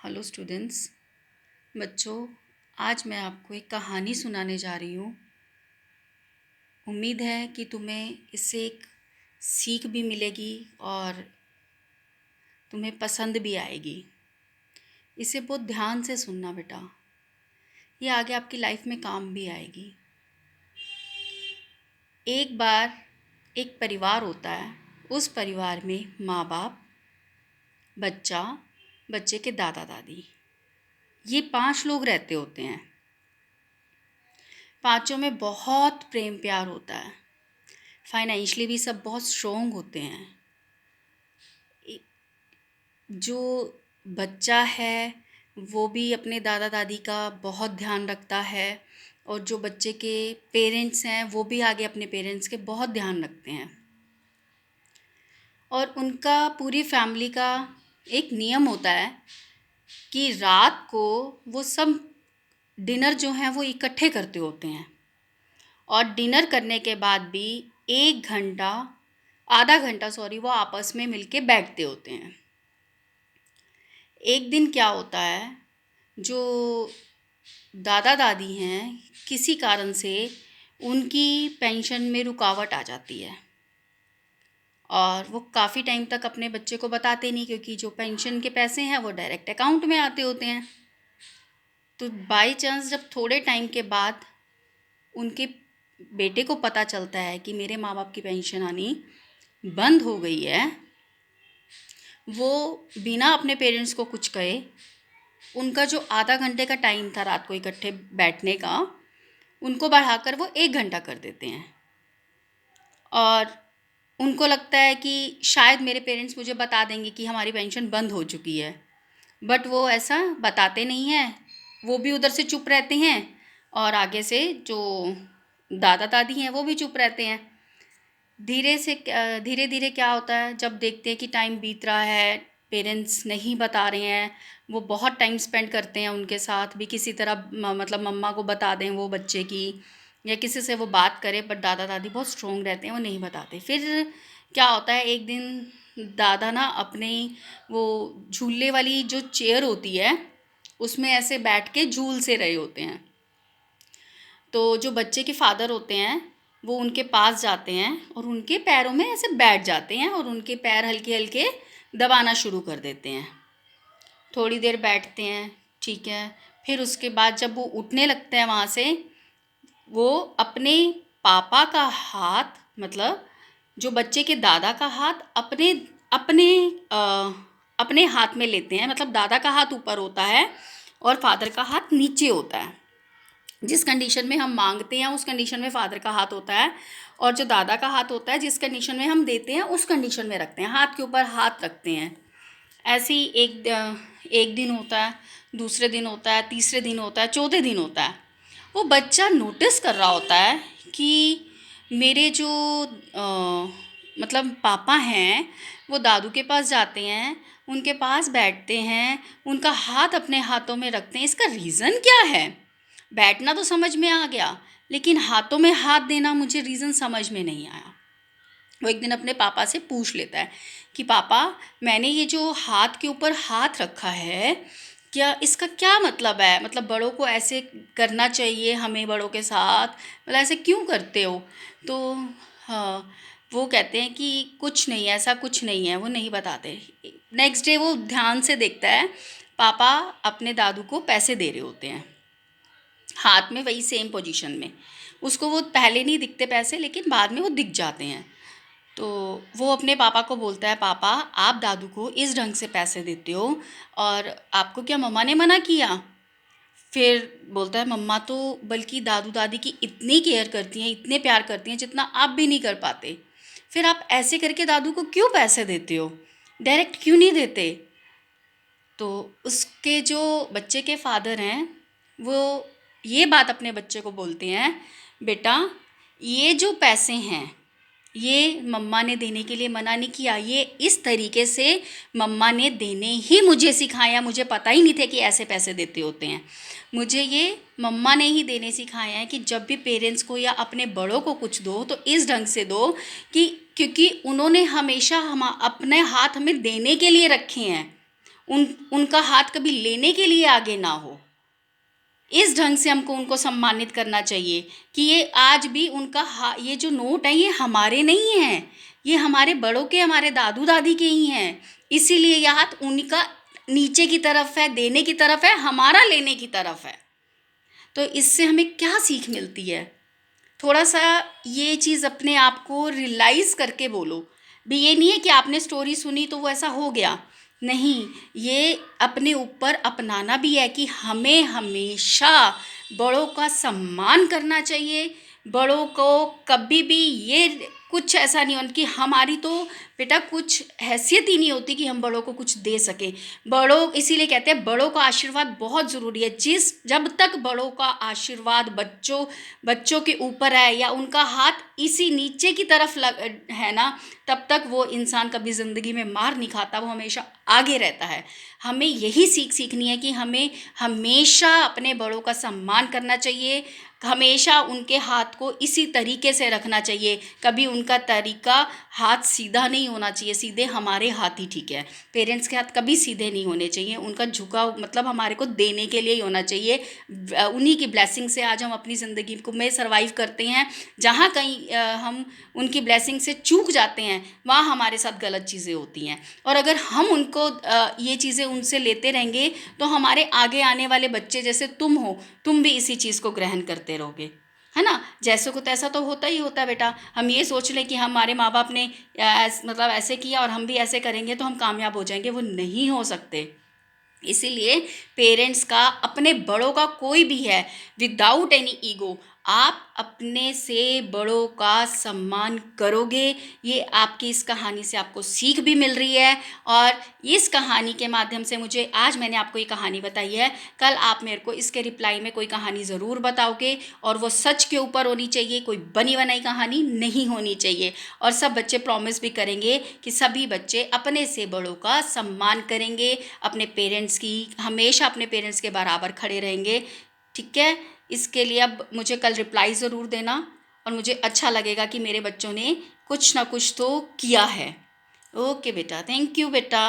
Hello students. बच्चों, आज मैं आपको एक कहानी सुनाने जा रही हूँ। उम्मीद है कि तुम्हें इससे एक सीख भी मिलेगी और तुम्हें पसंद भी आएगी। इसे बहुत ध्यान से सुनना बेटा, ये आगे आपकी लाइफ में काम भी आएगी। एक बार एक परिवार होता है। उस परिवार में माँ बाप, बच्चा, बच्चे के दादा दादी, ये 5 लोग रहते होते हैं। पाँचों में बहुत प्रेम प्यार होता है। फाइनेंशियली भी सब बहुत स्ट्रोंग होते हैं। जो बच्चा है वो भी अपने दादा दादी का बहुत ध्यान रखता है, और जो बच्चे के पेरेंट्स हैं वो भी आगे अपने पेरेंट्स के बहुत ध्यान रखते हैं। और उनका पूरी फैमिली का एक नियम होता है कि रात को वो सब डिनर जो है वो इकट्ठे करते होते हैं, और डिनर करने के बाद भी 1 घंटा, आधा घंटा सॉरी, वो आपस में मिलके बैठते होते हैं। एक दिन क्या होता है, जो दादा दादी हैं किसी कारण से उनकी पेंशन में रुकावट आ जाती है, और वो काफ़ी टाइम तक अपने बच्चे को बताते नहीं, क्योंकि जो पेंशन के पैसे हैं वो डायरेक्ट अकाउंट में आते होते हैं। तो बाई चांस जब थोड़े टाइम के बाद उनके बेटे को पता चलता है कि मेरे माँ बाप की पेंशन आनी बंद हो गई है, वो बिना अपने पेरेंट्स को कुछ कहे उनका जो आधा घंटे का टाइम था रात को इकट्ठे बैठने का, उनको बढ़ाकर वो 1 घंटा कर देते हैं। और उनको लगता है कि शायद मेरे पेरेंट्स मुझे बता देंगे कि हमारी पेंशन बंद हो चुकी है, बट वो ऐसा बताते नहीं हैं। वो भी उधर से चुप रहते हैं, और आगे से जो दादा दादी हैं वो भी चुप रहते हैं। धीरे धीरे क्या होता है, जब देखते हैं कि टाइम बीत रहा है, पेरेंट्स नहीं बता रहे हैं, वो बहुत टाइम स्पेंड करते हैं उनके साथ भी, किसी तरह मतलब मम्मा को बता दें वो बच्चे की, या किसी से वो बात करे, बट दादा दादी बहुत स्ट्रोंग रहते हैं, वो नहीं बताते। फिर क्या होता है, एक दिन दादा ना अपने वो झूले वाली जो चेयर होती है उसमें ऐसे बैठ के झूल से रहे होते हैं। तो जो बच्चे के फादर होते हैं वो उनके पास जाते हैं और उनके पैरों में ऐसे बैठ जाते हैं, और उनके पैर हल्के हल्के दबाना शुरू कर देते हैं। थोड़ी देर बैठते हैं, ठीक है। फिर उसके बाद जब वो उठने लगते हैं वहाँ से, वो अपने पापा का हाथ, मतलब जो बच्चे के दादा का हाथ अपने अपने अपने हाथ में लेते हैं। मतलब दादा का हाथ ऊपर होता है और फादर का हाथ नीचे होता है। जिस कंडीशन में हम मांगते हैं उस कंडीशन में फादर का हाथ होता है, और जो दादा का हाथ होता है जिस कंडीशन में हम देते हैं उस कंडीशन में रखते हैं, हाथ के ऊपर हाथ रखते हैं। ऐसे ही एक दिन होता है, दूसरे दिन होता है, तीसरे दिन होता है, चौथे दिन होता है। वो बच्चा नोटिस कर रहा होता है कि मेरे जो मतलब पापा हैं वो दादू के पास जाते हैं, उनके पास बैठते हैं, उनका हाथ अपने हाथों में रखते हैं। इसका रीज़न क्या है? बैठना तो समझ में आ गया, लेकिन हाथों में हाथ देना मुझे रीज़न समझ में नहीं आया। वो एक दिन अपने पापा से पूछ लेता है कि पापा, मैंने ये जो हाथ के ऊपर हाथ रखा है, क्या इसका क्या मतलब है? मतलब बड़ों को ऐसे करना चाहिए हमें बड़ों के साथ, मतलब ऐसे क्यों करते हो? तो हाँ, वो कहते हैं कि कुछ नहीं, ऐसा कुछ नहीं है, वो नहीं बताते। नेक्स्ट डे वो ध्यान से देखता है, पापा अपने दादू को पैसे दे रहे होते हैं हाथ में, वही सेम पोजीशन में। उसको वो पहले नहीं दिखते पैसे, लेकिन बाद में वो दिख जाते हैं। तो वो अपने पापा को बोलता है, पापा आप दादू को इस ढंग से पैसे देते हो, और आपको क्या मम्मा ने मना किया? फिर बोलता है, मम्मा तो बल्कि दादू दादी की इतनी केयर करती हैं, इतने प्यार करती हैं जितना आप भी नहीं कर पाते। फिर आप ऐसे करके दादू को क्यों पैसे देते हो, डायरेक्ट क्यों नहीं देते? तो उसके जो बच्चे के फादर हैं वो ये बात अपने बच्चे को बोलते हैं, बेटा ये जो पैसे हैं ये मम्मा ने देने के लिए मना नहीं किया, ये इस तरीके से मम्मा ने देने ही मुझे सिखाया। मुझे पता ही नहीं था कि ऐसे पैसे देते होते हैं। मुझे ये मम्मा ने ही देने सिखाया है कि जब भी पेरेंट्स को या अपने बड़ों को कुछ दो तो इस ढंग से दो कि क्योंकि उन्होंने हमेशा हम अपने हाथ हमें देने के लिए रखे हैं, उनका हाथ कभी लेने के लिए आगे ना हो। इस ढंग से हमको उनको सम्मानित करना चाहिए कि ये आज भी ये जो नोट है ये हमारे नहीं हैं, ये हमारे बड़ों के, हमारे दादू दादी के ही हैं। इसीलिए ये हाथ उनका नीचे की तरफ है, देने की तरफ है, हमारा लेने की तरफ है। तो इससे हमें क्या सीख मिलती है? थोड़ा सा ये चीज़ अपने आप को रियलाइज़ करके बोलो। भी ये नहीं है कि आपने स्टोरी सुनी तो वो ऐसा हो गया, नहीं, ये अपने ऊपर अपनाना भी है कि हमें हमेशा बड़ों का सम्मान करना चाहिए। बड़ों को कभी भी ये कुछ ऐसा नहीं होना कि हमारी तो बेटा कुछ हैसियत ही नहीं होती कि हम बड़ों को कुछ दे सकें। बड़ों इसीलिए कहते हैं बड़ों का आशीर्वाद बहुत ज़रूरी है। जब तक बड़ों का आशीर्वाद बच्चों के ऊपर है या उनका हाथ इसी नीचे की तरफ है ना, तब तक वो इंसान कभी ज़िंदगी में मार नहीं खाता, वो हमेशा आगे रहता है। हमें यही सीखनी है कि हमें हमेशा अपने बड़ों का सम्मान करना चाहिए, हमेशा उनके हाथ को इसी तरीके से रखना चाहिए। कभी उनका तरीका हाथ सीधा नहीं होना चाहिए, सीधे हमारे हाथ ही ठीक है। पेरेंट्स के हाथ कभी सीधे नहीं होने चाहिए, उनका झुका मतलब हमारे को देने के लिए ही होना चाहिए। उन्हीं की ब्लेसिंग से आज हम अपनी ज़िंदगी को में सर्वाइव करते हैं। जहाँ कहीं हम उनकी ब्लेसिंग से चूक जाते हैं, वहाँ हमारे साथ गलत चीज़ें होती हैं। और अगर हम उनको ये चीज़ें उनसे लेते रहेंगे तो हमारे आगे आने वाले बच्चे जैसे तुम हो, तुम भी इसी चीज़ को ग्रहण करते रहोगे, है ना। जैसे को तैसा तो होता ही होता है बेटा। हम ये सोच लें कि हमारे माँ बाप ने मतलब ऐसे किया और हम भी ऐसे करेंगे तो हम कामयाब हो जाएंगे, वो नहीं हो सकते। इसीलिए पेरेंट्स का, अपने बड़ों का कोई भी है, विदाउट एनी ईगो आप अपने से बड़ों का सम्मान करोगे। ये आपकी इस कहानी से आपको सीख भी मिल रही है। और इस कहानी के माध्यम से आज मैंने आपको ये कहानी बताई है, कल आप मेरे को इसके रिप्लाई में कोई कहानी ज़रूर बताओगे और वो सच के ऊपर होनी चाहिए, कोई बनी बनाई कहानी नहीं होनी चाहिए। और सब बच्चे प्रॉमिस भी करेंगे कि सभी बच्चे अपने से बड़ों का सम्मान करेंगे, अपने पेरेंट्स की हमेशा अपने पेरेंट्स के बराबर खड़े रहेंगे। ठीक है, इसके लिए अब मुझे कल रिप्लाई ज़रूर देना और मुझे अच्छा लगेगा कि मेरे बच्चों ने कुछ ना कुछ तो किया है। ओके बेटा, थैंक यू बेटा।